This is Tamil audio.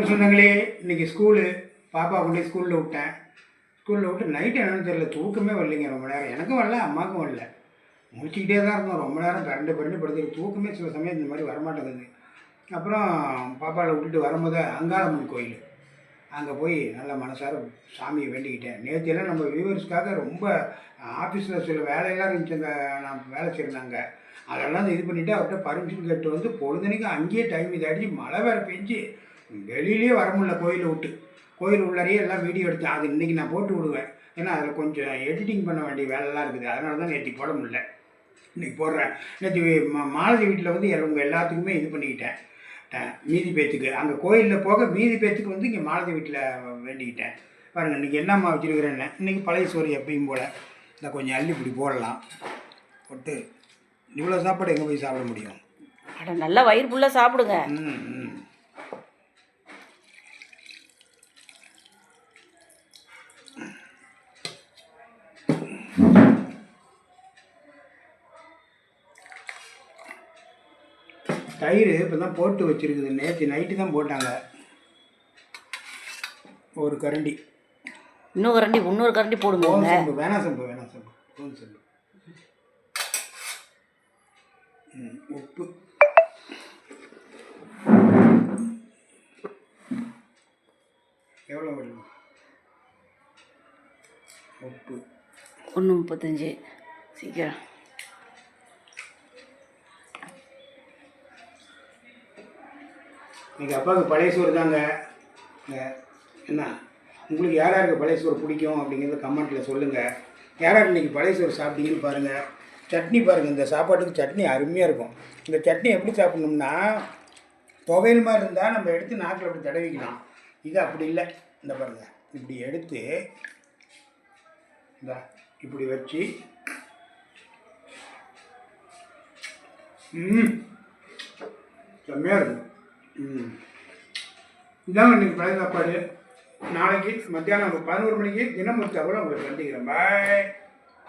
சொந்தங்களே, இன்றைக்கி பாப்பா கொண்டு போய் ஸ்கூலில் விட்டேன். ஸ்கூலில் விட்டு நைட்டு என்னென்னு தெரியல, தூக்கமே வரலைங்க. ரொம்ப நேரம் எனக்கும் வரல, அம்மாவுக்கும் வரல. முடிச்சுக்கிட்டே தான் இருந்தோம். ரொம்ப நேரம் பரண்டு படுத்து தூக்கமே சில சமயம் இந்த மாதிரி வரமாட்டேங்குது. அப்புறம் பாப்பாவை விட்டுட்டு வரும்போது அங்காளம்மன் கோயில் அங்கே போய் நல்லா மனசார சாமியை வேண்டிக்கிட்டேன். நேற்றுலாம் நம்ம வியூவர்ஸ்க்காக ரொம்ப ஆஃபீஸில் சில வேலையெல்லாம் இருந்துச்சு. நான் வேலை செய்கிறாங்க, அதெல்லாம் இது பண்ணிவிட்டு அவர்கிட்ட பர்மிஷன் கேட்டு வந்து பொழுதுனைக்கு அங்கேயே டைம் இதாகிடுச்சு. மழை வேறு பெஞ்சு வெளியிலே வர முடியல. கோயில் உள்ளாரையே எல்லாம் வீடியோ எடுத்தேன். அது இன்றைக்கி நான் போட்டு விடுவேன். ஏன்னா அதில் கொஞ்சம் எடிட்டிங் பண்ண வேண்டிய வேலைலாம் இருக்குது. அதனால தான் நேற்று போட முடியல. இன்றைக்கி போடுறேன். நேற்று மாலதி வீட்டில் வந்து உங்கள் எல்லாத்துக்குமே இது பண்ணிக்கிட்டேன். மீதி பேத்துக்கு அங்கே கோயிலில் போக மீதி பேத்துக்கு வந்து இங்கே மாலதி வீட்டில் வேண்டிக்கிட்டேன். பாருங்கள் இன்றைக்கி என்னம்மா வச்சுருக்கிறேன்னு. இன்றைக்கி பழைய சோறு எப்பயும் போல் இந்த கொஞ்சம் அள்ளி இப்படி போடலாம். போட்டு இவ்வளோ சாப்பாடு எங்கே போய் சாப்பிட முடியும்? அட நல்லா வயிறு ஃபுல்லாக சாப்பிடுங்க. தயிர் இப்போ தான் போட்டு வச்சுருக்குது. நேற்று நைட்டு தான் போட்டாங்க. ஒரு கரண்டி, இன்னொரு கரண்டி போடுங்க. வேணாம் சம்பு உப்பு எவ்வளோ வரும்? உப்பு 1.35 சீக்கிரம். எங்கள் அப்பாவுக்கு பழைய சோறு தாங்க. என்ன உங்களுக்கு யார் யாருக்கு பழைய சோறு பிடிக்கும் அப்படிங்கிறத கமெண்ட்டில் சொல்லுங்கள். யார் யார் இன்றைக்கி பழைய சோறு சாப்பிட்டீங்கன்னு பாருங்கள். சட்னி பாருங்கள், இந்த சாப்பாட்டுக்கு சட்னி அருமையாக இருக்கும். இந்த சட்னி எப்படி சாப்பிட்ணும்னா துவையல் மாதிரி இருந்தால் நம்ம எடுத்து நாக்கில் அப்படி தடவிக்கலாம். இது அப்படி இல்லை. இந்த பாருங்கள், இப்படி எடுத்து இந்த இப்படி வச்சு செம்மையாக இருக்கும். இதாங்க இன்றைக்கி பழைய சாப்பாடு. நாளைக்கு மத்தியானம் 11 மணிக்கு தினமும் தகவல் உங்களுக்கு சந்திக்கிறேன். பாய்.